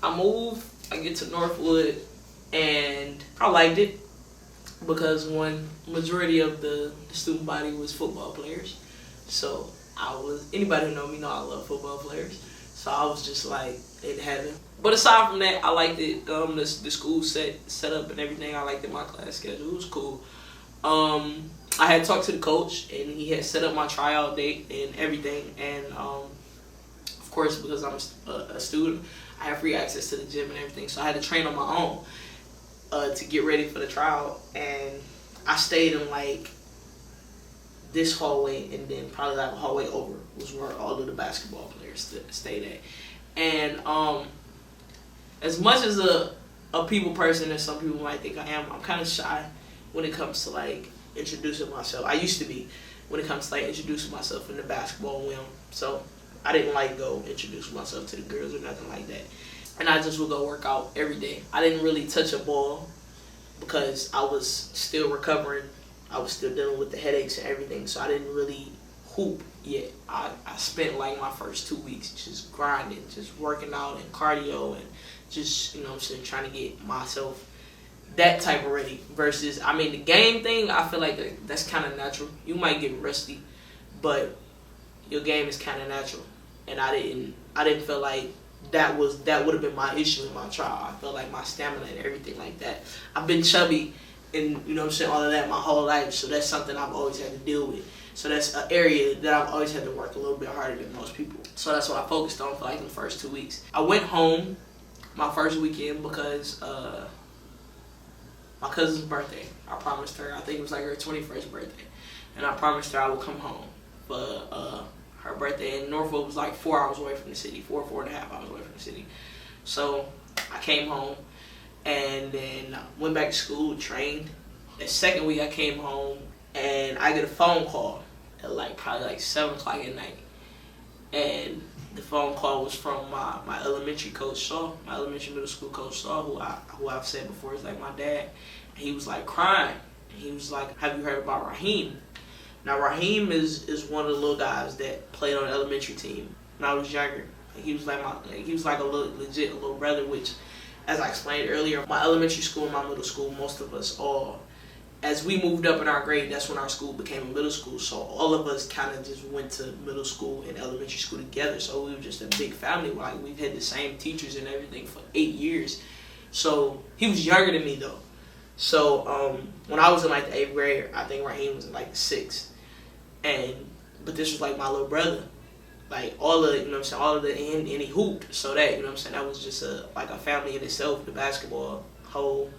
I moved, I get to Northwood, and I liked it because one majority of the student body was football players. So anybody who know me know I love football players. So I was just like in heaven. But aside from that, I liked it. The school set up and everything. I liked it. My class schedule, it was cool. I had talked to the coach and he had set up my tryout date and everything. And of course, because I'm a student, I have free access to the gym and everything. So I had to train on my own to get ready for the tryout. And I stayed in like this hallway, and then probably like a hallway over was where all of the basketball players stayed at. And as much as a people person that some people might think I am, I'm kind of shy when it comes to like introducing myself. I used to be when it comes to like introducing myself in the basketball realm. So I didn't like go introduce myself to the girls or nothing like that. And I just would go work out every day. I didn't really touch a ball because I was still recovering. I was still dealing with the headaches and everything, so I didn't really hoop yet. I spent like my first 2 weeks just grinding, just working out and cardio and just, you know what I'm saying, trying to get myself that type of ready. Versus, I mean, the game thing, I feel like that's kind of natural. You might get rusty, but your game is kind of natural. And I didn't feel like that would have been my issue in my trial. I felt like my stamina and everything like that. I've been chubby and, you know what I'm saying, all of that my whole life, so that's something I've always had to deal with. So that's an area that I've always had to work a little bit harder than most people. So that's what I focused on for like the first 2 weeks. I went home my first weekend because my cousin's birthday. I promised her, I think it was like her 21st birthday, and I promised her I would come home for her birthday. And Norfolk was like 4 hours away from the city, 4.5 hours away from the city. So I came home and then went back to school, trained. The second week I came home and I get a phone call at like probably like 7 o'clock at night. And the phone call was from my elementary coach, Shaw, my elementary middle school coach, Shaw, who I've said before is like my dad. And he was like crying. He was like, "Have you heard about Raheem?" Now Raheem is one of the little guys that played on the elementary team when I was younger. He was like a little brother, which, as I explained earlier, my elementary school and my middle school, most of us all, as we moved up in our grade, that's when our school became a middle school. So all of us kind of just went to middle school and elementary school together. So we were just a big family. Like, we've had the same teachers and everything for 8 years. So he was younger than me though. So when I was in like the 8th grade, I think Raheem was in like the 6th. But this was like my little brother. Like all of, you know what I'm saying, all of the, and he hooped. So that, you know what I'm saying, that was just like a family in itself, the basketball whole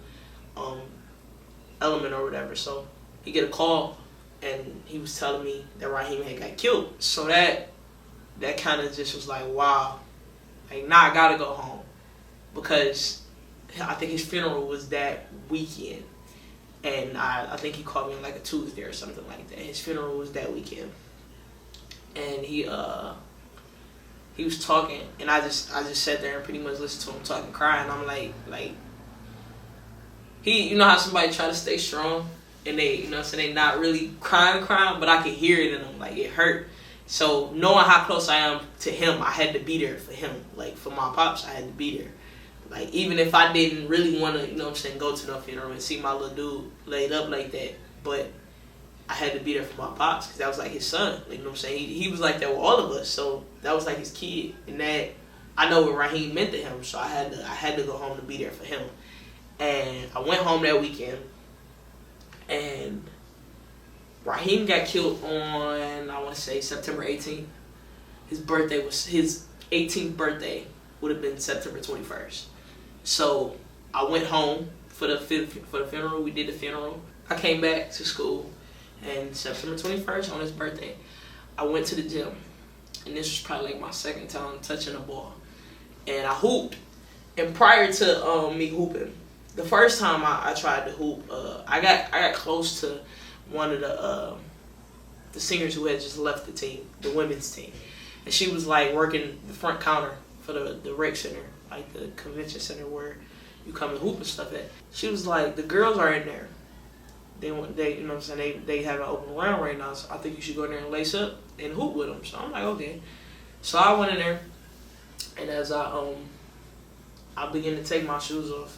element or whatever. So he get a call and he was telling me that Raheem had got killed. So that kind of just was like, wow. Like, now I gotta go home, because I think his funeral was that weekend. And I think he called me on like a Tuesday or something like that. His funeral was that weekend. And he was talking, and I just sat there and pretty much listened to him talking, crying. I'm like you know how somebody try to stay strong and they, you know what I'm saying, they not really crying, but I could hear it in them, like it hurt. So knowing how close I am to him, I had to be there for him. Like, for my pops, I had to be there. Like, even if I didn't really want to, you know what I'm saying, go to no funeral and see my little dude laid up like that, but I had to be there for my pops, because that was like his son. Like, you know what I'm saying? He was like that with all of us, so that was like his kid. And that, I know what Raheem meant to him, so I had to go home to be there for him. And I went home that weekend, and Raheem got killed on, I want to say, September 18th. His 18th birthday would have been September 21st. So I went home for the funeral. We did the funeral. I came back to school, and September 21st, on his birthday, I went to the gym. And this was probably like my second time touching a ball. And I hooped. And prior to me hooping, the first time I tried to hoop, I got close to one of the singers who had just left the team, the women's team. And she was like working the front counter for the rec center, like the convention center where you come and hoop and stuff at. She was like, "The girls are in there. They you know what I'm saying, they have an open round right now, so I think you should go in there and lace up and hoop with them." So I'm like, okay. So I went in there, and as I I began to take my shoes off.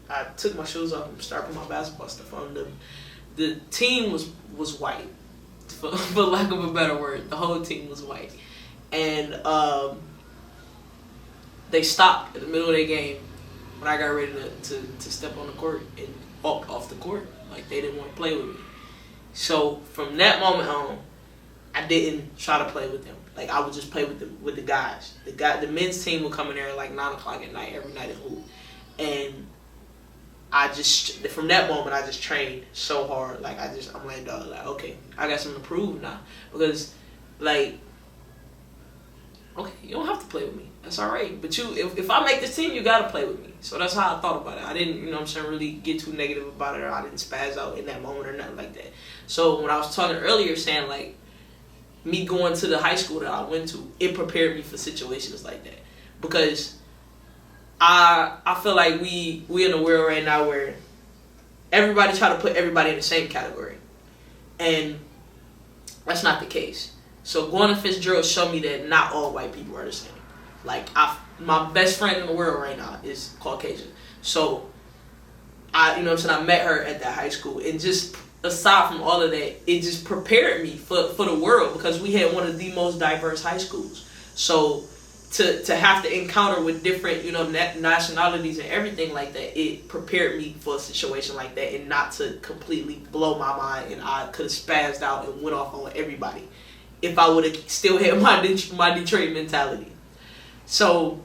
I took my shoes off and started putting my basketball stuff on. The team was white, for lack of a better word. The whole team was white, and they stopped in the middle of their game when I got ready to step on the court and walked off the court. Like, they didn't want to play with me. So from that moment on, I didn't try to play with them. Like, I would just play with the guys. The men's team would come in there at like 9 o'clock at night every night and hoop. And from that moment, I just trained so hard. Like, I'm like, dog, like, okay, I got something to prove now. Because, like, okay, you don't have to play with me. That's all right. But if I make this team, you got to play with me. So that's how I thought about it. I didn't, you know what I'm saying, really get too negative about it, or I didn't spaz out in that moment or nothing like that. So when I was talking earlier saying, like, me going to the high school that I went to, it prepared me for situations like that. Because I feel like we in a world right now where everybody try to put everybody in the same category. And that's not the case. So going to Fitzgerald showed me that not all white people are the same. Like, my best friend in the world right now is Caucasian. So, you know what I'm saying, I met her at that high school. And just aside from all of that, it just prepared me for the world, because we had one of the most diverse high schools. So, to have to encounter with different, you know, nationalities and everything like that, it prepared me for a situation like that, and not to completely blow my mind, and I could have spazzed out and went off on everybody if I would have still had my Detroit mentality. So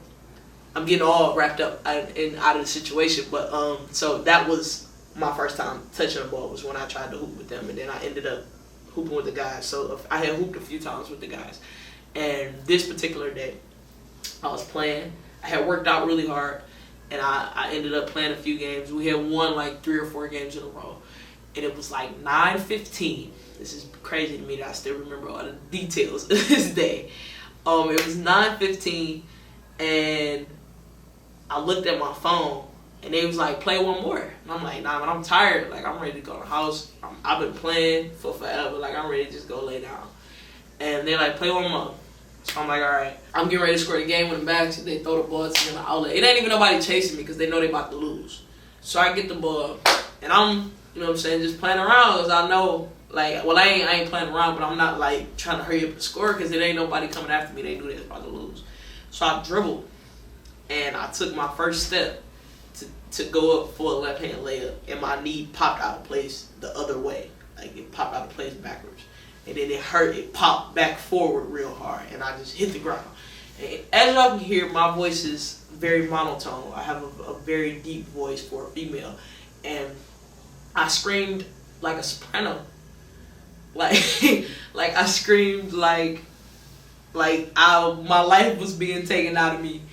I'm getting all wrapped up and out of the situation, but so that was my first time touching a ball, was when I tried to hoop with them, and then I ended up hooping with the guys. So I had hooped a few times with the guys, and this particular day I was playing. I had worked out really hard, and I ended up playing a few games. We had won like 3 or 4 games in a row, and it was like 9:15. This is crazy to me that I still remember all the details of this day. It was 9:15, and I looked at my phone, and they was like, play one more. And I'm like, nah, man, I'm tired. Like, I'm ready to go to the house. I've been playing for forever. Like, I'm ready to just go lay down. And they're like, play one more. So I'm like, all right. I'm getting ready to score the game with them back. So they throw the ball to me in the outlet. It ain't even nobody chasing me, because they know they about to lose. So I get the ball, and I'm, you know what I'm saying, just playing around, because I know, like, well, I ain't playing around, but I'm not, like, trying to hurry up and score, because it ain't nobody coming after me. They knew they was about to lose. So I dribbled, and I took my first step to go up for a left-hand layup, and my knee popped out of place the other way. Like, it popped out of place backwards. And then it hurt. It popped back forward real hard, and I just hit the ground. And as y'all can hear, my voice is very monotone. I have a very deep voice for a female. And I screamed like a soprano. Like, like I screamed like my life was being taken out of me.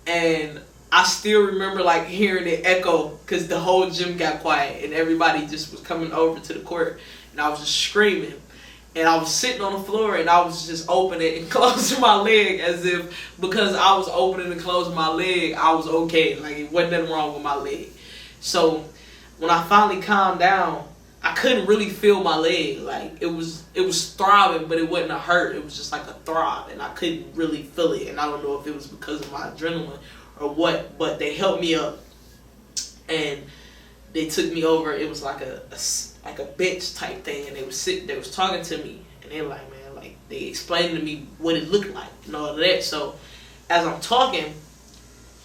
And I still remember, like, hearing it echo, because the whole gym got quiet and everybody just was coming over to the court, and I was just screaming. And I was sitting on the floor, and I was just opening and closing my leg, as if because I was opening and closing my leg, I was okay. Like, it wasn't nothing wrong with my leg. So when I finally calmed down, I couldn't really feel my leg. Like, it was throbbing, but it wasn't a hurt. It was just like a throb, and I couldn't really feel it. And I don't know if it was because of my adrenaline or what, but they helped me up, and they took me over. It was like a bench type thing, and they was talking to me, and they like, man, like, they explained to me what it looked like and all of that. So as I'm talking,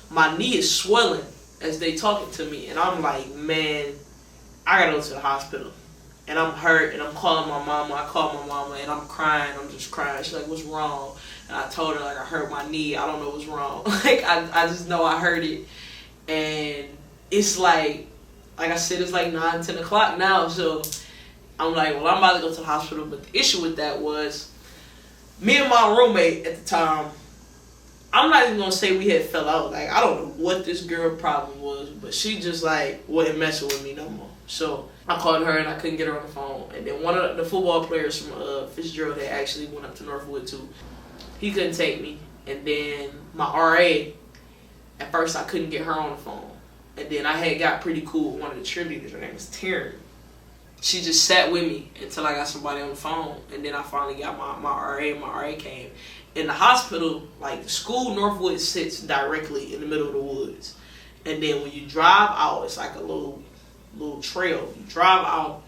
my knee is swelling as they talking to me, and I'm like, man, I gotta go to the hospital, and I'm hurt, and I'm calling my mama. I called my mama, and I'm crying. I'm just crying. She's like, what's wrong? And I told her, like, I hurt my knee. I don't know what's wrong. Like, I just know I hurt it, and it's like I said, it's like 9, 10 o'clock now. So I'm like, well, I'm about to go to the hospital. But the issue with that was, me and my roommate at the time, I'm not even going to say we had fell out. Like, I don't know what this girl problem was, but she just, like, wasn't messing with me no more. So I called her, and I couldn't get her on the phone. And then one of the football players from Fitzgerald that actually went up to Northwood too, he couldn't take me. And then my RA, at first I couldn't get her on the phone. And then I had got pretty cool with one of the cheerleaders. Her name was Taryn. she just sat with me until I got somebody on the phone, and then I finally got my RA. My RA came. In the hospital, like the school, Northwood sits directly in the middle of the woods, and then when you drive out, it's like a little trail. You drive out,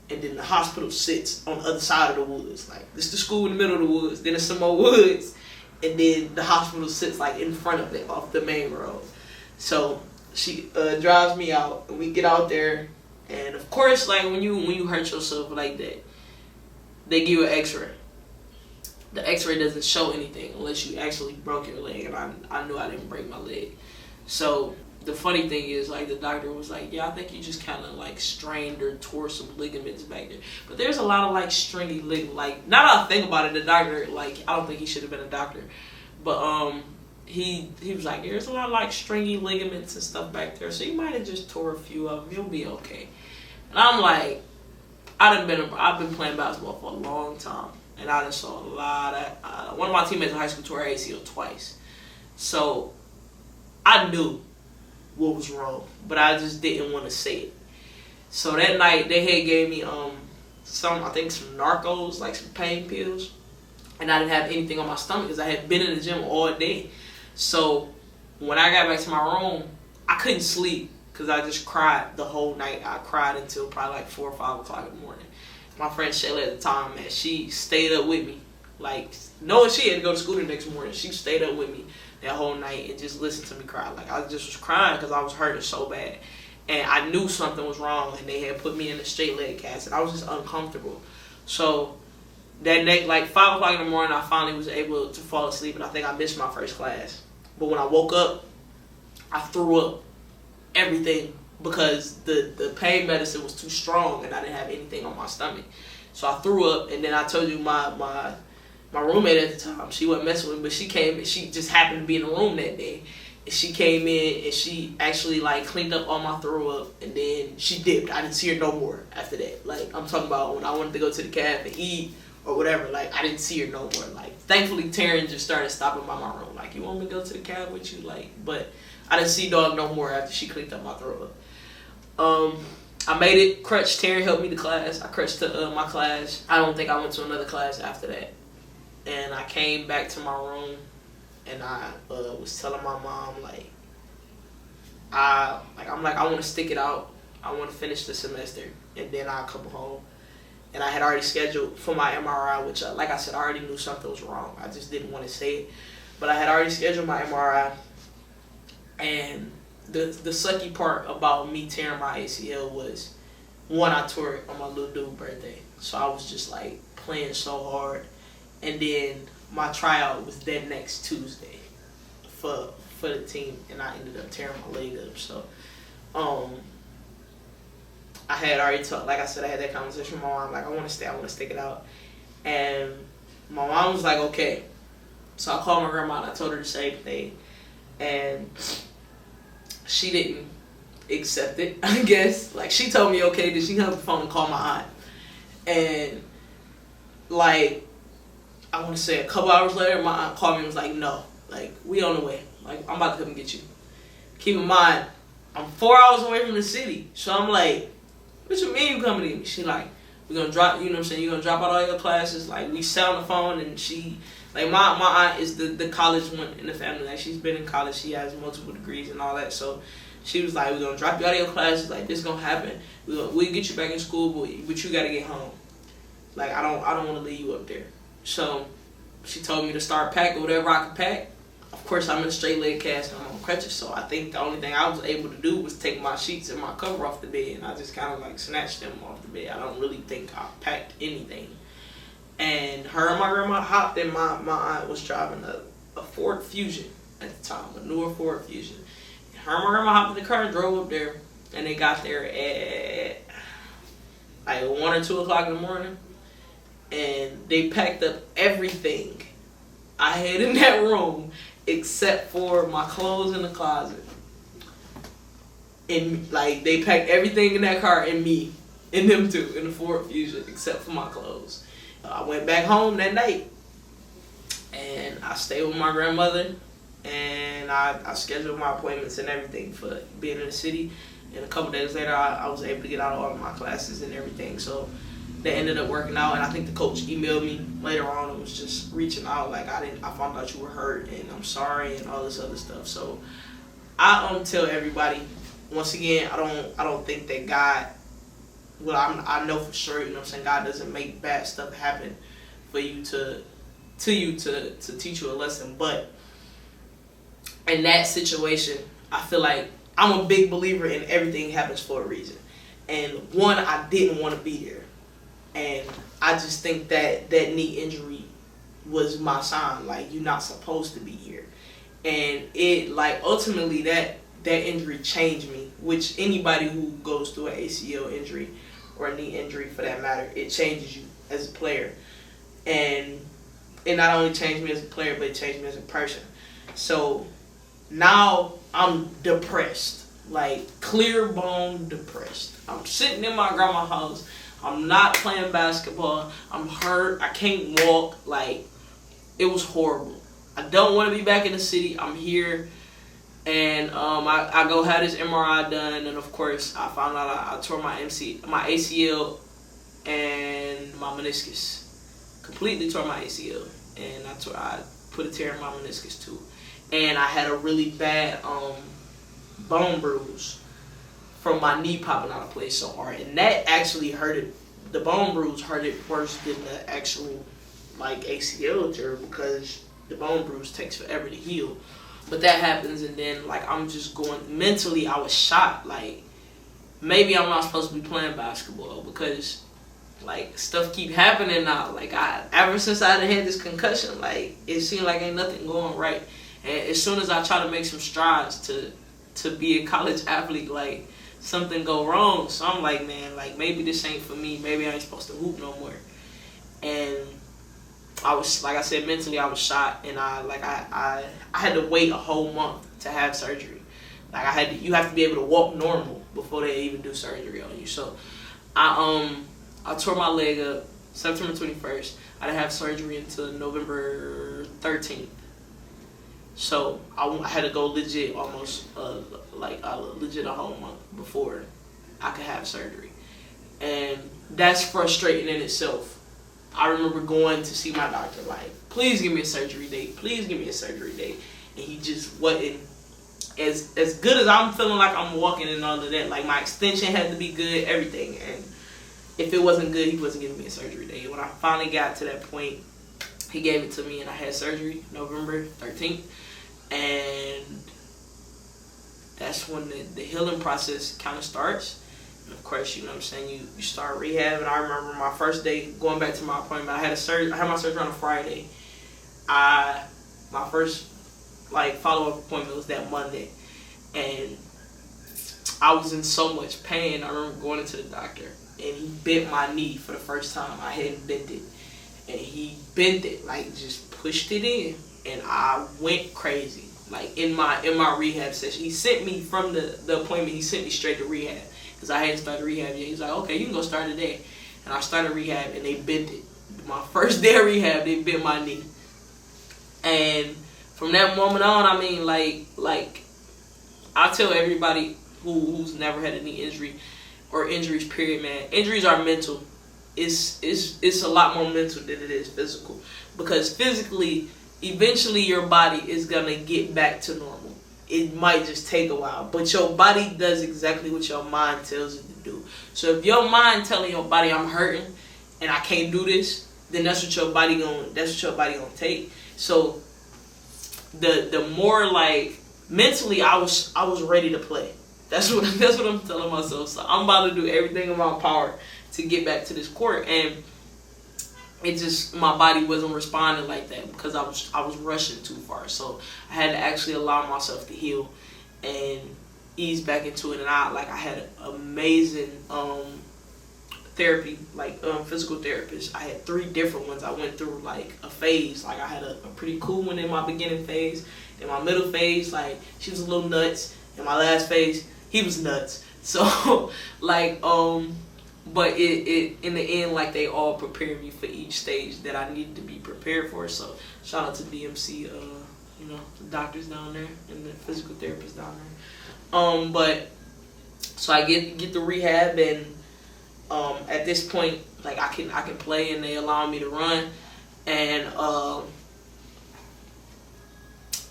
and then the hospital sits on the other side of the woods. Like this, the school in the middle of the woods. Then there's some more woods, and then the hospital sits like in front of it, off the main road. So she drives me out, and we get out there. And of course, like when you hurt yourself like that, they give you an X-ray. The X-ray doesn't show anything unless you actually broke your leg, and I knew I didn't break my leg. So the funny thing is, like the doctor was like, "Yeah, I think you just kind of like strained or tore some ligaments back there." But there's a lot of like stringy ligaments. Like now that I think about it, the doctor, like I don't think he should have been a doctor, but he was like, "There's a lot of like stringy ligaments and stuff back there, so you might have just tore a few of them. You'll be okay." And I'm like, I've been playing basketball for a long time, and I just saw a lot of. One of my teammates in high school tore her ACL twice, so I knew what was wrong, but I just didn't want to say it. So that night they had gave me some Narcos, like some pain pills, and I didn't have anything on my stomach because I had been in the gym all day. So when I got back to my room, I couldn't sleep because I just cried the whole night. I cried until probably like 4 or 5 o'clock in the morning. My friend Shayla at the time, man, she stayed up with me. Like, knowing she had to go to school the next morning, she stayed up with me that whole night and just listened to me cry. Like, I just was crying because I was hurting so bad. And I knew something was wrong, and they had put me in a straight leg cast, and I was just uncomfortable. So that night, like 5 o'clock in the morning, I finally was able to fall asleep, and I think I missed my first class. But when I woke up, I threw up everything because the pain medicine was too strong, and I didn't have anything on my stomach. So I threw up, and then I told you my roommate at the time, she wasn't messing with me, but she came and she just happened to be in the room that day. And she came in and she actually like cleaned up all my throw up, and then she dipped. I didn't see her no more after that. Like, I'm talking about when I wanted to go to the cafe and eat or whatever, like I didn't see her no more. Like, thankfully Taryn just started stopping by my room. Like, you want me to go to the cafe with you? Like, but I didn't see dog no more after she cleaned up my throw up. I made it, crutched. Taryn helped me to class. I crutched to my class. I don't think I went to another class after that. And I came back to my room, and I was telling my mom, I want to stick it out. I want to finish the semester, and then I'll come home. And I had already scheduled for my MRI, which, like I said, I already knew something was wrong. I just didn't want to say it. But I had already scheduled my MRI, and the sucky part about me tearing my ACL was, one, I tore it on my little dude's birthday. So I was just, like, playing so hard. And then my tryout was that next Tuesday for the team, and I ended up tearing my leg up. So, I had already talked, like I said, I had that conversation with my mom, like, I want to stick it out. And my mom was like, okay. So I called my grandma and I told her the same thing. And she didn't accept it, I guess. Like, she told me okay, then she hung up the phone and called my aunt. And, like, I want to say a couple hours later, my aunt called me and was like, no, like, we on the way. Like, I'm about to come and get you. Keep in mind, I'm 4 hours away from the city. So I'm like, what you mean you coming to get me? She like, we're going to drop, you know what I'm saying, you're going to drop out all your classes. Like, we sat on the phone, and she, like, my aunt is the college one in the family. Like, she's been in college. She has multiple degrees and all that. So she was like, we're going to drop you out of your classes. Like, this is going to happen. We'll get you back in school, but you got to get home. Like, I don't want to leave you up there. So she told me to start packing whatever I could pack. Of course, I'm in a straight leg cast and I'm on crutches, so I think the only thing I was able to do was take my sheets and my cover off the bed, and I just kind of like snatched them off the bed. I don't really think I packed anything. And her and my grandma hopped in. My aunt was driving a Ford Fusion at the time, a newer Ford Fusion. And her and my grandma hopped in the car and drove up there, and they got there at like 1 or 2 o'clock in the morning. And they packed up everything I had in that room except for my clothes in the closet. And like, they packed everything in that car and me, and them too, in the Ford Fusion, except for my clothes. I went back home that night, and I stayed with my grandmother, and I scheduled my appointments and everything for being in the city. And a couple days later, I was able to get out of all of my classes and everything. So that ended up working out. And I think the coach emailed me later on and was just reaching out like, I found out you were hurt and I'm sorry and all this other stuff. So I tell everybody, once again, I don't think that God, well, I know for sure, you know what I'm saying, God doesn't make bad stuff happen for you to teach you a lesson. But in that situation, I feel like I'm a big believer in everything happens for a reason. And one, I didn't want to be there. And I just think that knee injury was my sign. Like, you're not supposed to be here. And it, like, ultimately that injury changed me, which anybody who goes through an ACL injury or a knee injury for that matter, it changes you as a player. And it not only changed me as a player, but it changed me as a person. So now I'm depressed, like clear bone depressed. I'm sitting in my grandma's house. I'm not playing basketball. I'm hurt. I can't walk. Like, it was horrible. I don't want to be back in the city. I'm here. And I go have this MRI done. And, of course, I found out I tore my ACL and my meniscus. Completely tore my ACL. And I put a tear in my meniscus, too. And I had a really bad bone bruise from my knee popping out of place so hard. And that actually hurted. The bone bruise hurted worse than the actual, like, ACL tear, because the bone bruise takes forever to heal. But that happens, and then, like, I'm just going, mentally, I was shot. Like, maybe I'm not supposed to be playing basketball because, like, stuff keep happening now. Like, ever since I had this concussion, like, it seemed like ain't nothing going right. And as soon as I try to make some strides to be a college athlete, like, something go wrong. So I'm like, man, like, maybe this ain't for me. Maybe I ain't supposed to hoop no more. And I was, like I said, mentally I was shot, and I had to wait a whole month to have surgery. Like, you have to be able to walk normal before they even do surgery on you. So I tore my leg up September 21st. I didn't have surgery until November 13th. So I had to go legit almost legit a whole month before I could have surgery. And that's frustrating in itself. I remember going to see my doctor, like, please give me a surgery date. Please give me a surgery date. And he just wasn't as good as I'm feeling like I'm walking and all of that. Like, my extension had to be good, everything. And if it wasn't good, he wasn't giving me a surgery date. When I finally got to that point, he gave it to me, and I had surgery November 13th. And that's when the healing process kind of starts. And of course, you know what I'm saying, you start rehab. And I remember my first day going back to my appointment. I had my surgery on a Friday. My first, like, follow-up appointment was that Monday. And I was in so much pain. I remember going into the doctor, and he bent my knee for the first time. I hadn't bent it. And he bent it, like, just pushed it in. And I went crazy, like, in my rehab session. He sent me from the appointment, he sent me straight to rehab, because I hadn't started rehab yet. He's like, okay, you can go start today. And I started rehab, and they bent it. My first day of rehab, they bent my knee. And from that moment on, I mean, like I tell everybody who's never had a knee injury or injuries, period, man, injuries are mental. It's a lot more mental than it is physical, because physically, eventually your body is gonna get back to normal. It might just take a while, but your body does exactly what your mind tells it to do. So if your mind telling your body, I'm hurting and I can't do this, then that's what your body gonna take. So the more, like, mentally I was ready to play. That's what I'm telling myself. So I'm about to do everything in my power to get back to this court. And it just, my body wasn't responding like that because I was rushing too far. So I had to actually allow myself to heal and ease back into it. And I had amazing therapy, like physical therapists. I had 3 different ones. I went through, like, a phase. Like, I had a pretty cool one in my beginning phase. In my middle phase, like, she was a little nuts. In my last phase, he was nuts. So, like, but it in the end, like, they all prepared me for each stage that I needed to be prepared for. So shout out to DMC, the doctors down there and the physical therapists down there. But So I get the rehab, and at this point, like I can play, and they allow me to run. And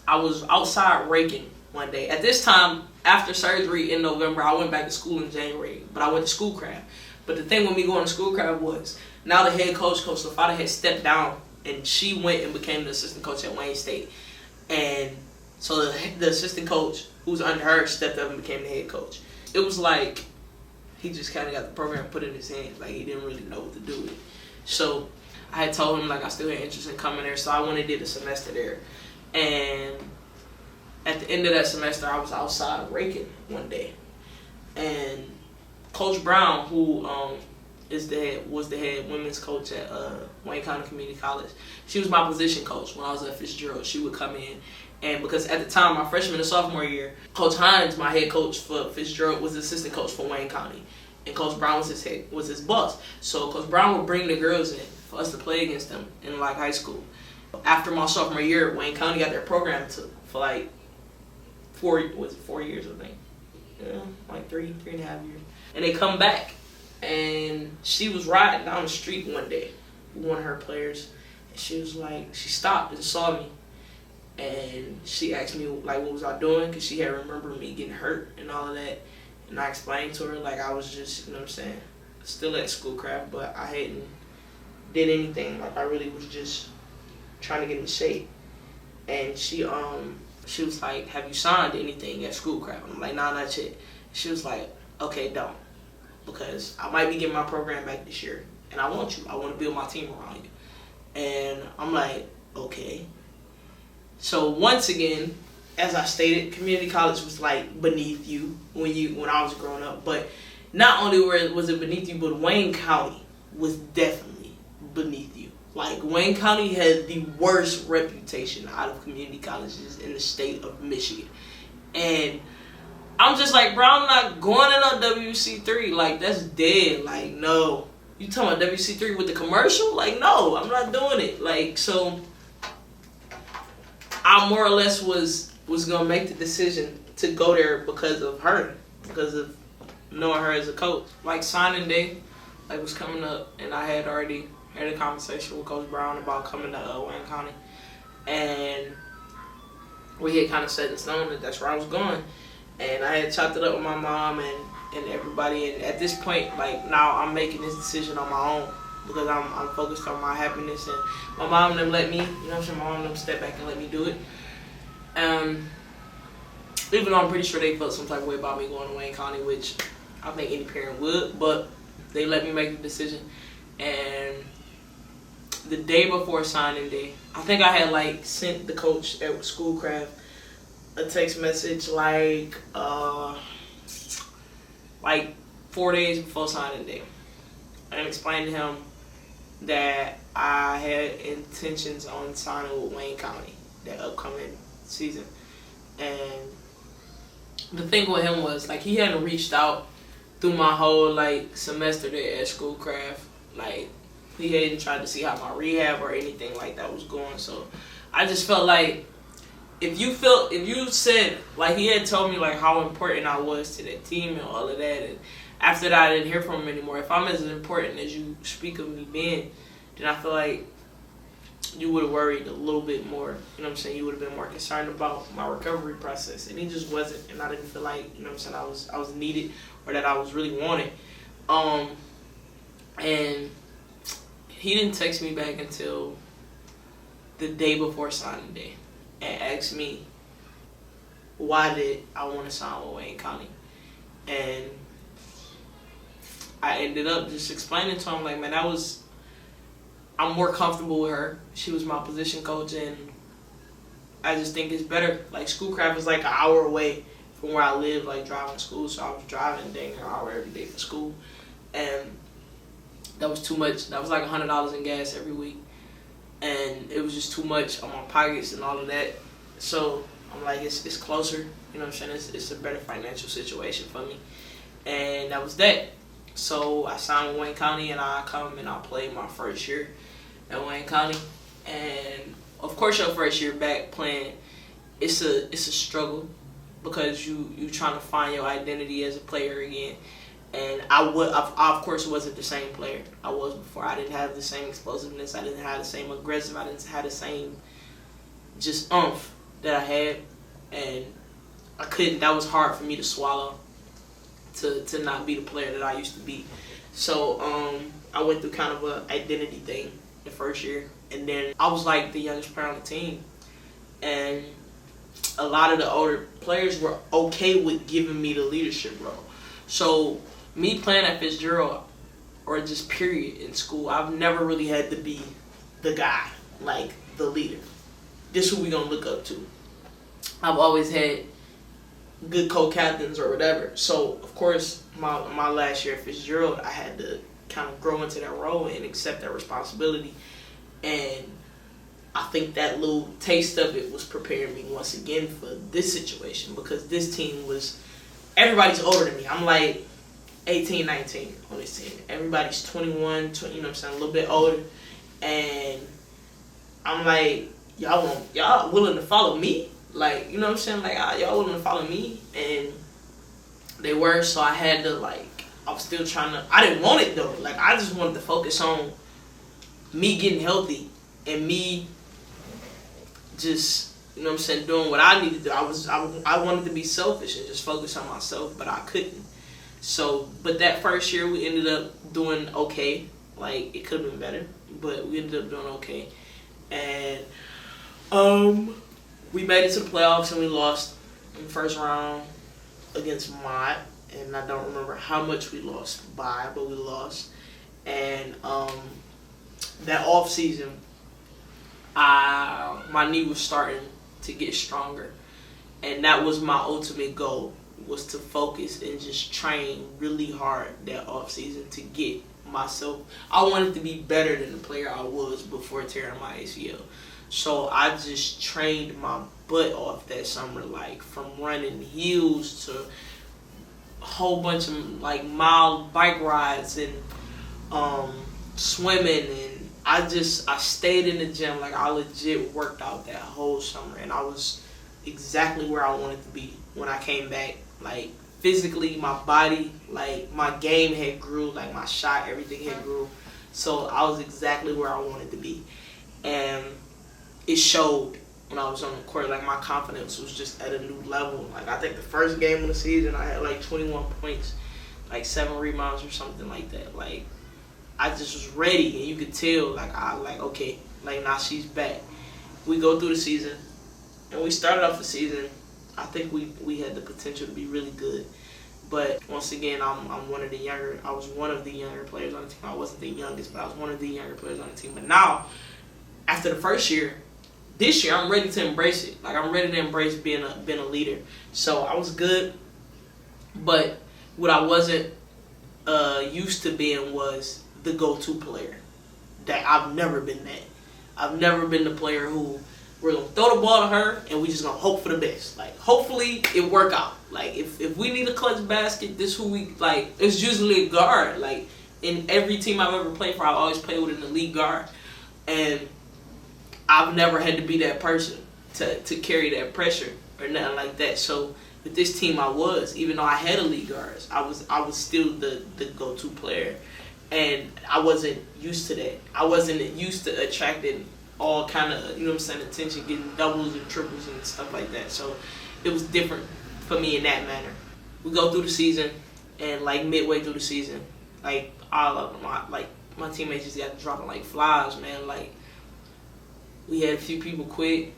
I was outside raking one day. At this time, after surgery in November, I went back to school in January, but I went to schoolcraft. But the thing with me going to schoolcraft was, now the head coach, Coach LaFada, had stepped down, and she went and became the assistant coach at Wayne State. And so the assistant coach, who was under her, stepped up and became the head coach. It was like he just kind of got the program put in his hands. Like, he didn't really know what to do with it. So I had told him, like, I still had interest in coming there, so I went and did a semester there. And at the end of that semester, I was outside raking one day. And Coach Brown, who was the head women's coach at Wayne County Community College, she was my position coach when I was at Fitzgerald. She would come in, and because at the time, my freshman and sophomore year, Coach Hines, my head coach for Fitzgerald, was the assistant coach for Wayne County, and Coach Brown was his boss. So Coach Brown would bring the girls in for us to play against them in like high school. After my sophomore year, Wayne County got their program for like 4 years, I think. Yeah, like three and a half years. And they come back, and she was riding down the street one day with one of her players, and she was like, she stopped and saw me, and she asked me like what was I doing, because she had remembered me getting hurt and all of that. And I explained to her like I was just, you know what I'm saying, still at schoolcraft, but I hadn't did anything. Like, I really was just trying to get in shape. And she was like, have you signed anything at schoolcraft? I'm like, nah, not yet. She was like, okay, don't, because I might be getting my program back this year, and I want you. I want to build my team around you. And I'm like, okay. So once again, as I stated, community college was like beneath you when I was growing up. But not only was it beneath you, but Wayne County was definitely beneath you. Like, Wayne County had the worst reputation out of community colleges in the state of Michigan. And I'm just like, bro, I'm not going in on WC3. Like, that's dead. Like, no. You talking about WC3 with the commercial? Like, no, I'm not doing it. Like, so I more or less was going to make the decision to go there because of her, because of knowing her as a coach. Like, signing day, like, was coming up, and I had already had a conversation with Coach Brown about coming to Wayne County, and we had kind of set in stone that that's where I was going. And I had chopped it up with my mom and everybody, and at this point, like, now I'm making this decision on my own, because I'm focused on my happiness, and my mom and them let me, you know what I'm saying, my mom and them step back and let me do it. Even though I'm pretty sure they felt some type of way about me going to Wayne County, which I think any parent would, but they let me make the decision. And the day before signing day, I think I had like sent the coach at schoolcraft a text message like 4 days before signing day, and explained to him that I had intentions on signing with Wayne County that upcoming season. And the thing with him was, like, he hadn't reached out through my whole like semester there at schoolcraft. Like, he hadn't tried to see how my rehab or anything like that was going. So I just felt like if you said, like, he had told me like how important I was to that team and all of that, and after that I didn't hear from him anymore. If I'm as important as you speak of me being, then I feel like you would have worried a little bit more. You know what I'm saying? You would have been more concerned about my recovery process, and he just wasn't. And I didn't feel like, you know what I'm saying, I was needed, or that I was really wanted. And he didn't text me back until the day before signing day and asked me why did I want to sign with Wayne County. And I ended up just explaining to him, like, man, I'm more comfortable with her. She was my position coach, and I just think it's better. Like, schoolcraft is like an hour away from where I live, like, driving to school. So I was driving dang an hour every day for school, and that was too much. That was like $100 in gas every week, and it was just too much on my pockets and all of that. So I'm like, it's closer. You know what I'm saying? It's a better financial situation for me, and that was that. So I signed with Wayne County, and I come and I play my first year at Wayne County. And of course, your first year back playing, it's a struggle. because you trying to find your identity as a player again. And I of course wasn't the same player I was before. I didn't have the same explosiveness. I didn't have the same aggressive. I didn't have the same just oomph that I had, and I couldn't. That was hard for me to swallow. To not be the player that I used to be. So I went through kind of an identity thing the first year, and then I was like the youngest player on the team, and a lot of the older players were okay with giving me the leadership role. So me playing at Fitzgerald, or just period in school, I've never really had to be the guy, like the leader. This is who we gonna look up to. I've always had good co-captains or whatever. So of course, my last year at Fitzgerald, I had to kind of grow into that role and accept that responsibility. And I think that little taste of it was preparing me once again for this situation, because this team was, everybody's older than me. I'm like 18, 19 on this team. Everybody's 21, 20, you know what I'm saying, a little bit older. And I'm like, y'all willing to follow me? Like, you know what I'm saying? Like, y'all willing to follow me? And they were, so I had to, like, I was still trying to, I didn't want it though. Like, I just wanted to focus on me getting healthy and me just, you know what I'm saying, doing what I needed to do. I wanted to be selfish and just focus on myself, but I couldn't. So, but that first year we ended up doing okay. Like, it could have been better, but we ended up doing okay. And, we made it to the playoffs and we lost in the first round against Mott, and I don't remember how much we lost by, but we lost. And that off season, my knee was starting to get stronger, and that was my ultimate goal, was to focus and just train really hard that off season to get myself. I wanted to be better than the player I was before tearing my ACL. So I just trained my butt off that summer, like from running hills to a whole bunch of like mile bike rides and swimming, and I stayed in the gym. Like, I legit worked out that whole summer, and I was exactly where I wanted to be when I came back. Like, physically, my body, like my game had grew, like my shot, everything had grew. So I was exactly where I wanted to be, and it showed when I was on the court. Like, my confidence was just at a new level. Like, I think the first game of the season, I had like 21 points, like 7 rebounds or something like that. Like, I just was ready, and you could tell, like, okay, like, now she's back. We go through the season, and we started off the season, I think we had the potential to be really good. But once again, I was one of the younger players on the team. I wasn't the youngest, but I was one of the younger players on the team. But now, after the first year, this year, I'm ready to embrace it. Like, I'm ready to embrace being a leader. So I was good, but what I wasn't used to being was the go-to player. That I've never been that. I've never been the player who, we're gonna throw the ball to her and we just gonna hope for the best. Like, hopefully it work out. Like, if we need a clutch basket, this who we, like, it's usually a guard. Like, in every team I've ever played for, I've always played with an elite guard, and I've never had to be that person to carry that pressure or nothing like that. So with this team, I was, even though I had elite guards, I was still the go-to player, and I wasn't used to that. I wasn't used to attracting all kind of, you know what I'm saying, attention, getting doubles and triples and stuff like that. So it was different for me in that manner. We go through the season, and like midway through the season, like all of my teammates just got dropping like flies, man. Like, we had a few people quit.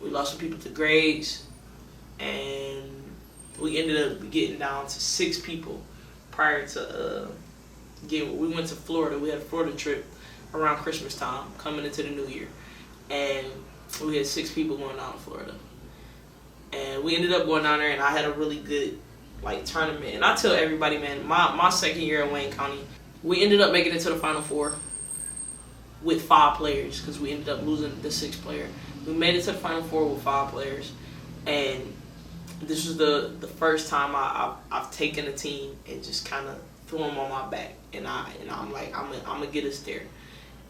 We lost some people to grades, and we ended up getting down to 6 people prior to we went to Florida. We had a Florida trip around Christmas time, coming into the new year, and we had 6 people going down to Florida, and we ended up going down there, and I had a really good like tournament. And I tell everybody, man, my second year in Wayne County, we ended up making it to the Final Four with 5 players, because we ended up losing the 6th player. We made it to the Final Four with 5 players, and this was the first time I've taken a team and just kind of threw them on my back, and I'm like, I'm gonna get us there.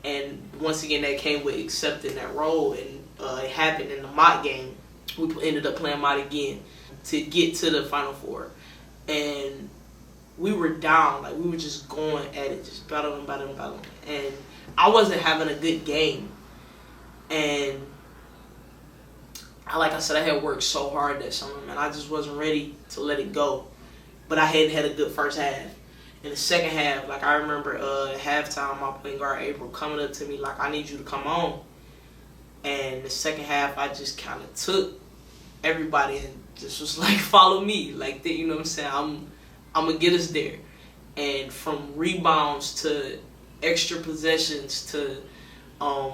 And once again, that came with accepting that role, and it happened in the Mott game. We ended up playing Mott again. to get to the Final Four, and we were down. Like, we were just going at it, just battling, and I wasn't having a good game, and like I said, I had worked so hard that summer, man. I just wasn't ready to let it go, but I hadn't had a good first half. In the second half, like, I remember at halftime, my point guard April coming up to me like, I need you to come on. And the second half, I just kind of took everybody and just was like, follow me. Like, you know what I'm saying? I'm going to get us there. And from rebounds to extra possessions to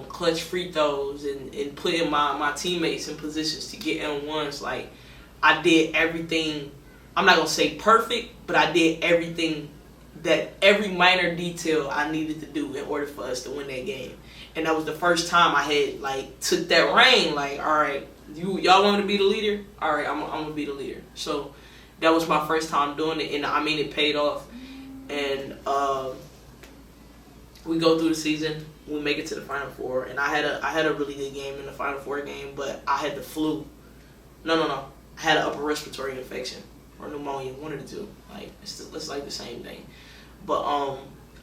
clutch free throws and putting my teammates in positions to get M1s, like, I did everything. I'm not going to say perfect, but I did everything, that every minor detail I needed to do in order for us to win that game. And that was the first time I had, like, took that reign. Like, all right, y'all want me to be the leader? All right, I'm going to be the leader. So that was my first time doing it, and I mean, it paid off. And we go through the season, we make it to the Final Four, and I had a really good game in the Final Four game, but I had the flu. No. I had an upper respiratory infection or pneumonia, one of the two. Like, it's like the same thing. But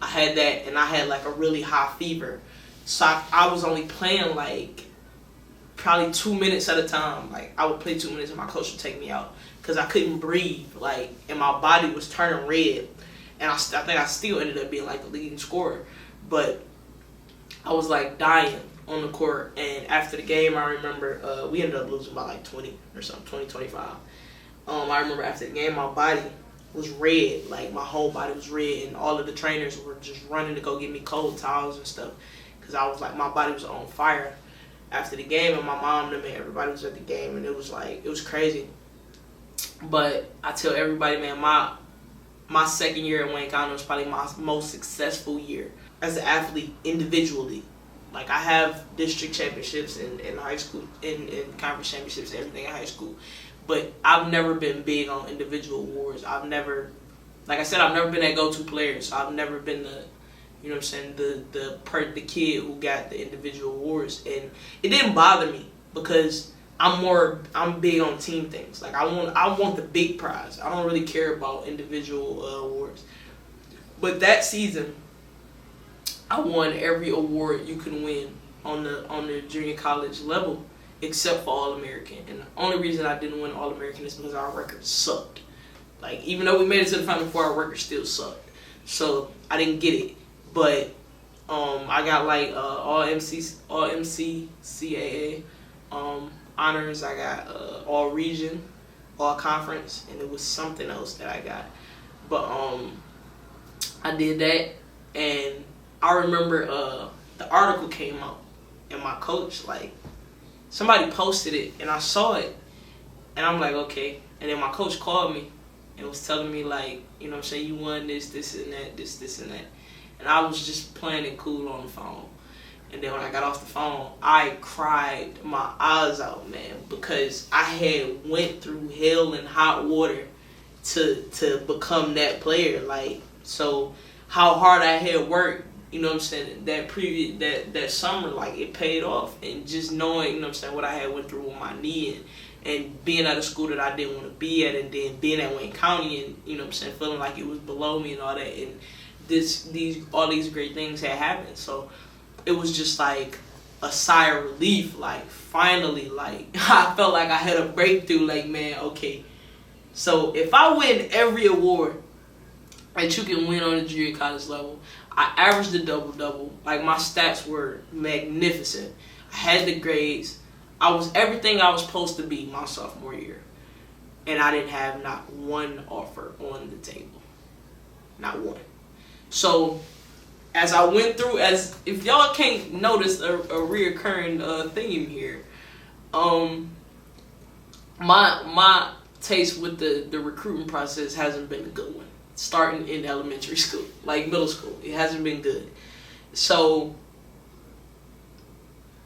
I had that, and I had like a really high fever. So I was only playing like probably 2 minutes at a time. Like, I would play 2 minutes and my coach would take me out because I couldn't breathe. Like, and my body was turning red. And I think I still ended up being like the leading scorer. But I was like dying on the court. And after the game, I remember we ended up losing by like 20 or something, 20, 25. I remember after the game, my body was red. Like, my whole body was red. And all of the trainers were just running to go get me cold towels and stuff. Because I was like, my body was on fire after the game. And my mom and everybody was at the game. And it was like, it was crazy. But I tell everybody, man, my second year at Wayne County was probably my most successful year as an athlete individually. Like, I have district championships in high school, in conference championships, everything in high school. But I've never been big on individual awards. I've never, like I said, I've never been that go-to player. So I've never been the, you know what I'm saying, the kid who got the individual awards. And it didn't bother me because I'm big on team things. Like, I want the big prize. I don't really care about individual awards. But that season, I won every award you can win on the junior college level, except for All-American. And the only reason I didn't win All-American is because our record sucked. Like, even though we made it to the Final Four, our record still sucked. So I didn't get it. But I got like all MCCAA honors. I got all region, all conference, and it was something else that I got. But I did that, and I remember the article came out, and my coach, like, somebody posted it, and I saw it, and I'm like, okay. And then my coach called me and was telling me, like, you know what I'm saying, you won this and that, this and that. And I was just playing it cool on the phone. And then when I got off the phone, I cried my eyes out, man, because I had went through hell and hot water to become that player. Like, so how hard I had worked, you know what I'm saying, that summer, like, it paid off. And just knowing, you know what I'm saying, what I had went through with my knee and being at a school that I didn't want to be at, and then being at Wayne County and, you know what I'm saying, feeling like it was below me and all that, and all these great things had happened. So it was just like a sigh of relief, like, finally, like, I felt like I had a breakthrough, like, man, okay, so if I win every award that you can win on the junior college level, I averaged a double-double, like, my stats were magnificent, I had the grades, I was everything I was supposed to be my sophomore year, and I didn't have not one offer on the table, not one. So as I went through, as if y'all can't notice a reoccurring theme here, my taste with the recruiting process hasn't been a good one. Starting in elementary school, like middle school, it hasn't been good. So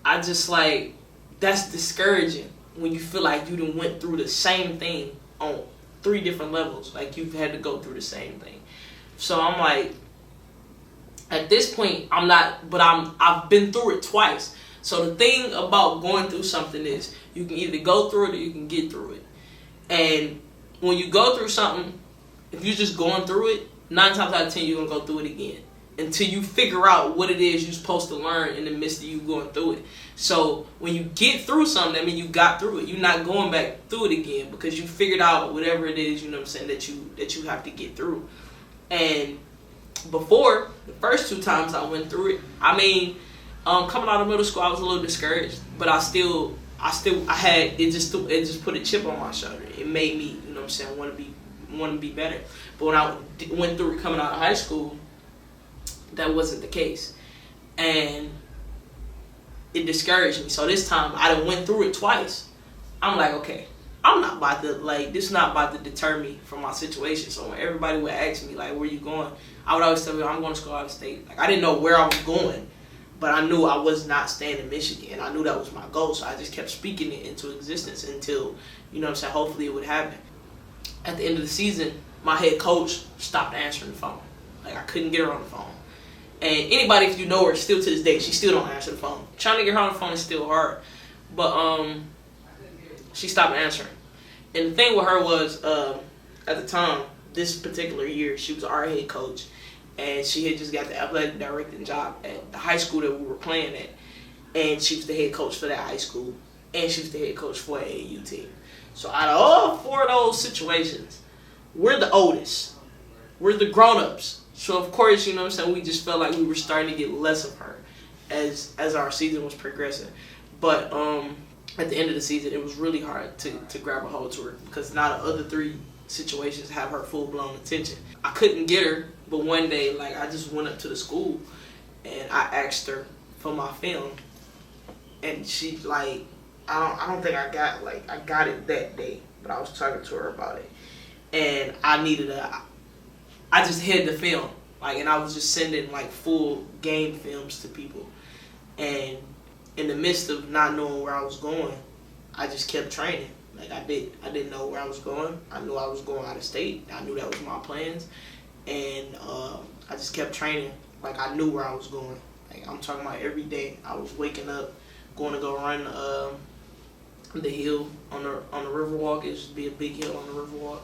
I just, like, that's discouraging when you feel like you done went through the same thing on 3 different levels. Like, you've had to go through the same thing. So I'm like, at this point, I'm not, but I've been through it twice. So the thing about going through something is you can either go through it or you can get through it. And when you go through something, if you're just going through it, 9 times out of 10 you're gonna go through it again until you figure out what it is you're supposed to learn in the midst of you going through it. So when you get through something, that means you got through it. You're not going back through it again because you figured out whatever it is, you know what I'm saying, that you have to get through. And before, the first 2 times I went through it, I mean, coming out of middle school, I was a little discouraged, but I had it just put a chip on my shoulder. It made me, you know what I'm saying, want to be better. But when I went through coming out of high school, that wasn't the case, and it discouraged me. So this time I done went through it twice. I'm like, okay, I'm not about to, like, this is not about to deter me from my situation. So when everybody would ask me, like, where you going, I would always tell them, I'm going to school out of state. Like, I didn't know where I was going, but I knew I was not staying in Michigan. I knew that was my goal, so I just kept speaking it into existence until, you know what I'm saying, hopefully it would happen. At the end of the season, my head coach stopped answering the phone. Like, I couldn't get her on the phone. And anybody, if you know her, still to this day, she still don't answer the phone. Trying to get her on the phone is still hard. But she stopped answering. And the thing with her was, at the time, this particular year, she was our head coach. And she had just got the athletic directing job at the high school that we were playing at. And she was the head coach for that high school. And she was the head coach for an AAU team. So out of all 4 of those situations, we're the oldest. We're the grown-ups. So of course, you know what I'm saying, we just felt like we were starting to get less of her as our season was progressing. But at the end of the season, it was really hard to grab a hold to her because now the other 3 situations have her full-blown attention. I couldn't get her, but one day, like, I just went up to the school and I asked her for my film, and she, like, I don't think I got it that day, but I was talking to her about it, and I just hid the film, like, and I was just sending, like, full game films to people, and in the midst of not knowing where I was going, I just kept training. Like, I didn't know where I was going. I knew I was going out of state. I knew that was my plans, and I just kept training. Like, I knew where I was going. Like, I'm talking about every day. I was waking up, going to go run the hill on the Riverwalk. It used to be a big hill on the Riverwalk,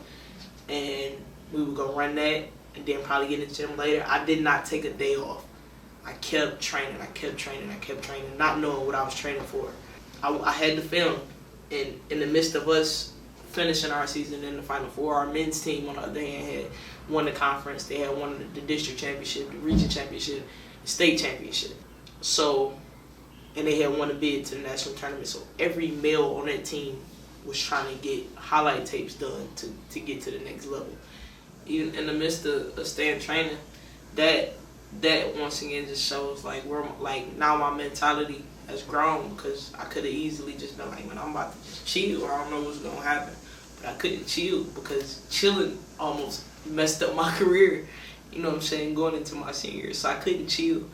and we would go run that, and then probably get in the gym later. I did not take a day off. I kept training, not knowing what I was training for. I had the film, and in the midst of us finishing our season in the Final Four, our men's team, on the other hand, had won the conference. They had won the district championship, the region championship, the state championship. So, and they had won a bid to the national tournament. So every male on that team was trying to get highlight tapes done to get to the next level. Even in the midst of staying training, that once again just shows, like, where, like, now my mentality has grown, because I could have easily just been like, man, I'm about to just chill, or I don't know what's gonna happen. But I couldn't chill because chilling almost messed up my career, you know what I'm saying, going into my senior year. So I couldn't chill.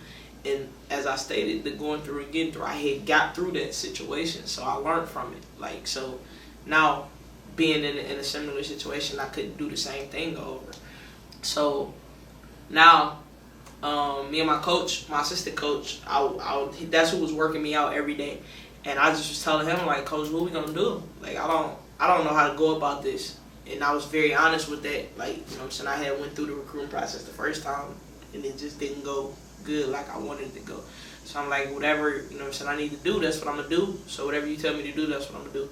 And as I stated, the going through and getting through, I had got through that situation, so I learned from it. Like, so now being in a similar situation, I couldn't do the same thing over. So now, me and my coach, my assistant coach, that's who was working me out every day. And I just was telling him, like, Coach, what we gonna do? Like, I don't know how to go about this. And I was very honest with that. Like, you know what I'm saying, I had went through the recruiting process the first time, and it just didn't go good like I wanted it to go. So I'm like, whatever, you know what I'm saying, I need to do, that's what I'm gonna do. So whatever you tell me to do, that's what I'm gonna do.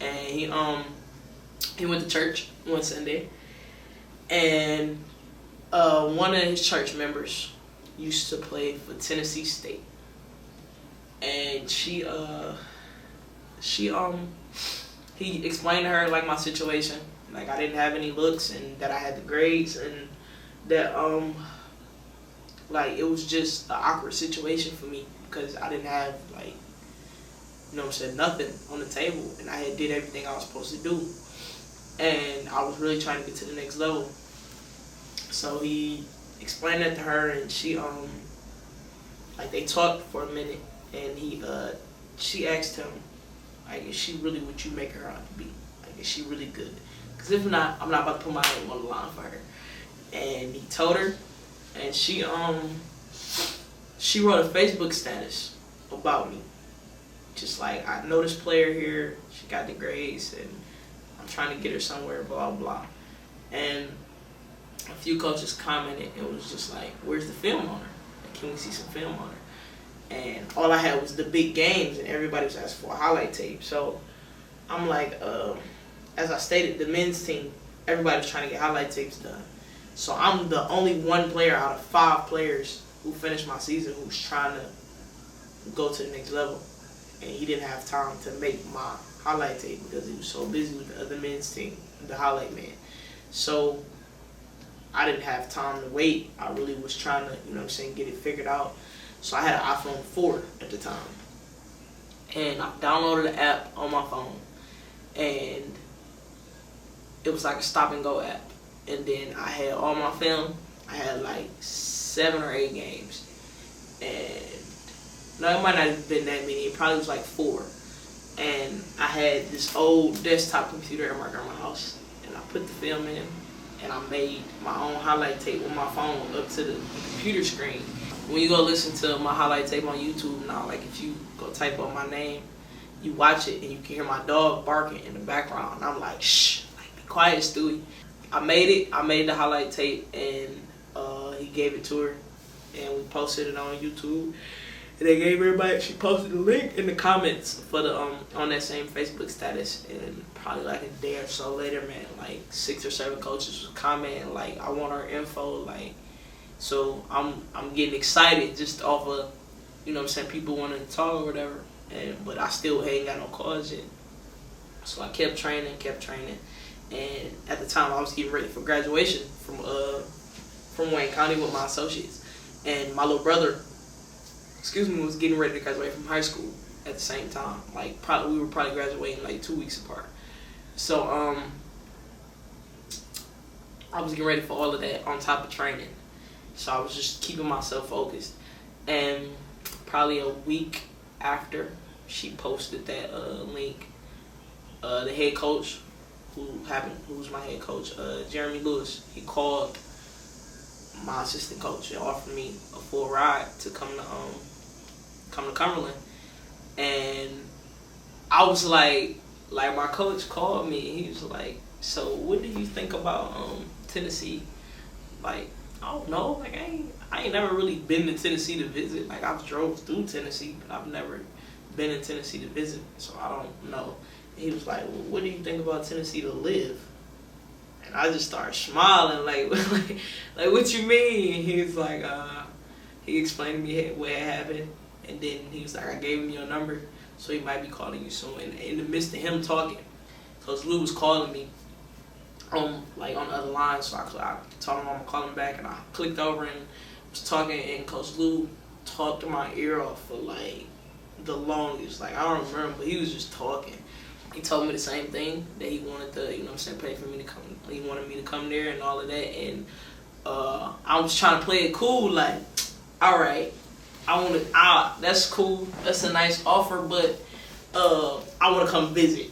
And he went to church one Sunday, and one of his church members used to play for Tennessee State, and he explained to her, like, my situation, like, I didn't have any looks, and that I had the grades, and that like, it was just an awkward situation for me because I didn't have, like, you know what I'm saying, nothing on the table, and I had did everything I was supposed to do, and I was really trying to get to the next level. So he explained that to her, and she like, they talked for a minute, and she asked him, like, is she really what you make her out to be? Like, is she really good? Because if not, I'm not about to put my name on the line for her. And he told her, and she wrote a Facebook status about me. Just like, I know this player here, she got the grades, and I'm trying to get her somewhere, blah, blah. And a few coaches commented and was just like, where's the film on her? Like, can we see some film on her? And all I had was the big games, and everybody was asking for a highlight tape. So I'm like, as I stated, the men's team, everybody was trying to get highlight tapes done. So I'm the only one player out of 5 players who finished my season who's trying to go to the next level. And he didn't have time to make my highlight tape because he was so busy with the other men's team, the highlight man. So I didn't have time to wait. I really was trying to, get it figured out. So I had an iPhone 4 at the time. And I downloaded the app on my phone. And it was like a stop and go app. And then I had all my film. I had like 7 or 8 games. And no, it might not have been that many. It probably was like 4. And I had this old desktop computer at my grandma's house. And I put the film in. And I made my own highlight tape with my phone up to the computer screen. When you go listen to my highlight tape on YouTube now, like if you go type up my name, you watch it and you can hear my dog barking in the background. And I'm like, shh, like be quiet, Stewie. I made it. I made the highlight tape, and he gave it to her, and we posted it on YouTube. And they gave everybody. She posted the link in the comments for the on that same Facebook status. And probably like a day or so later, man, like 6 or 7 coaches was commenting like, I want her info, like. So I'm getting excited just off of, people wanting to talk or whatever. But I still ain't got no calls yet. So I kept training. And at the time I was getting ready for graduation from Wayne County with my associates. And my little brother, was getting ready to graduate from high school at the same time. Like we were probably graduating like 2 weeks apart. So I was getting ready for all of that on top of training. So I was just keeping myself focused. And probably a week after she posted that link, the head coach, who was my head coach, Jeremy Lewis, he called my assistant coach and offered me a full ride to come to Cumberland. And I was like my coach called me and he was like, so what do you think about Tennessee? Like, I don't know. Like I ain't never really been to Tennessee to visit. Like I've drove through Tennessee, but I've never been in Tennessee to visit. So I don't know. And he was like, well, what do you think about Tennessee to live? And I just started smiling like what you mean? He was like, he explained to me what had happened, and then he was like, I gave him your number, so he might be calling you soon. And in the midst of him talking, Coach Lou was calling me on the other line, so I told him I'm gonna call him back, and I clicked over and was talking, and Coach Lou talked to my ear off for like the longest. Like I don't remember, but he was just talking. He told me the same thing, that he wanted to, pay for me to come. He wanted me to come there and all of that, and I was trying to play it cool, like, all right, that's cool, that's a nice offer, but I want to come visit.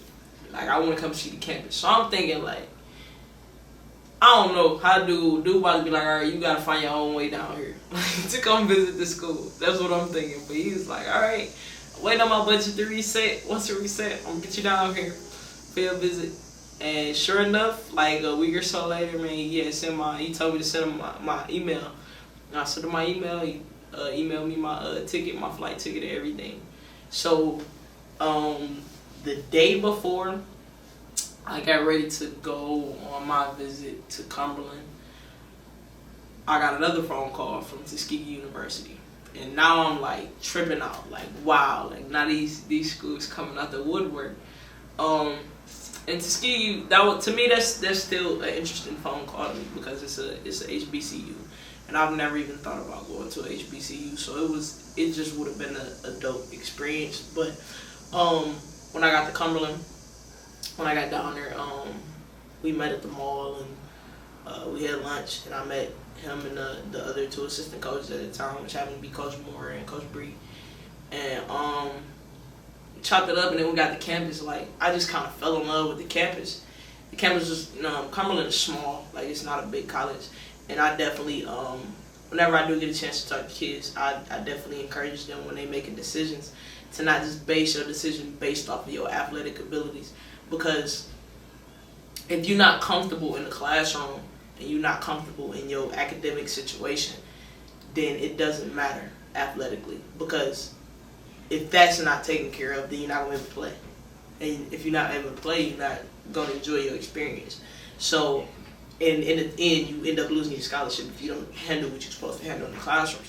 Like I want to come see the campus. So I'm thinking like, I don't know how dude about to be like, all right, you gotta find your own way down here to come visit the school. That's what I'm thinking. But he was like, all right, wait on my budget to reset. Once it reset, I'm gonna get you down here for your visit. And sure enough, like a week or so later, man, he told me to send him my email. And I sent him my email. He emailed me my ticket, my flight ticket, and everything. So the day before I got ready to go on my visit to Cumberland, I got another phone call from Tuskegee University. And now I'm like tripping out, like wow, like now these schools coming out the woodwork. And Tuskegee, to me that's still an interesting phone call to me because it's a HBCU, and I've never even thought about going to a HBCU. So it just would have been a dope experience. But when I got to Cumberland, when I got down there, we met at the mall and we had lunch, and I met him and the other 2 assistant coaches at the time, which happened to be Coach Moore and Coach Bree. And chopped it up, and then we got to campus. Like I just kind of fell in love with the campus. The campus is, Cumberland is small, like it's not a big college, and I definitely, whenever I do get a chance to talk to kids, I definitely encourage them when they making decisions to not just base your decision based off of your athletic abilities, because if you're not comfortable in the classroom and you're not comfortable in your academic situation, then it doesn't matter athletically, because if that's not taken care of, then you're not going to be able to play. And if you're not able to play, you're not going to enjoy your experience. So, in the end, you end up losing your scholarship if you don't handle what you're supposed to handle in the classroom.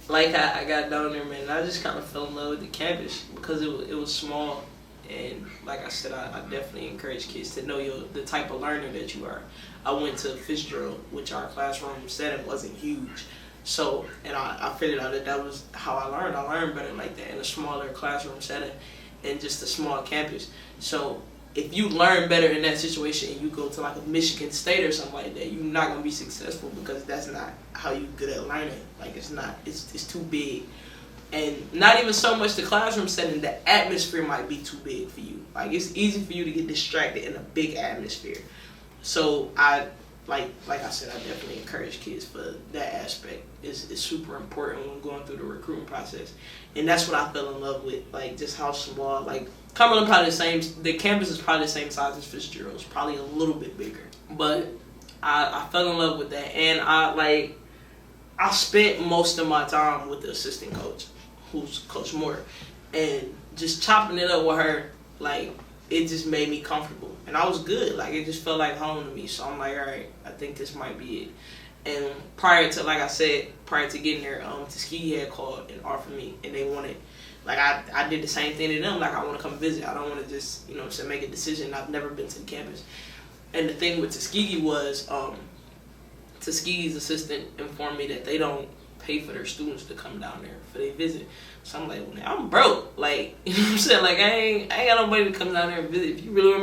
Like I got down there, man, and I just kind of fell in love with the campus because it was small. And like I said, I definitely encourage kids to know the type of learner that you are. I went to Fitzgerald, which our classroom setting wasn't huge. So, and I figured out that was how I learned. I learned better like that in a smaller classroom setting and just a small campus. So, if you learn better in that situation and you go to like a Michigan State or something like that, you're not going to be successful because that's not how you good at learning. Like, it's too big. And not even so much the classroom setting, the atmosphere might be too big for you. Like, it's easy for you to get distracted in a big atmosphere. So, like I said, I definitely encourage kids for that aspect. It's super important when going through the recruiting process. And that's what I fell in love with, like just how small, like Cumberland probably the campus is probably the same size as Fitzgerald's, probably a little bit bigger. But I fell in love with that, and I spent most of my time with the assistant coach, who's Coach Moore, and just chopping it up with her, like it just made me comfortable. And I was good. Like, it just felt like home to me. So I'm like, all right, I think this might be it. And prior to getting there, Tuskegee had called and offered me, and they wanted, like, I did the same thing to them. Like, I want to come visit. I don't want to just, make a decision. I've never been to the campus. And the thing with Tuskegee was, Tuskegee's assistant informed me that they don't pay for their students to come down there for their visit. So I'm like, well, I'm broke. Like, you know what I'm saying? Like, I ain't got nobody to come down there and visit. If you really want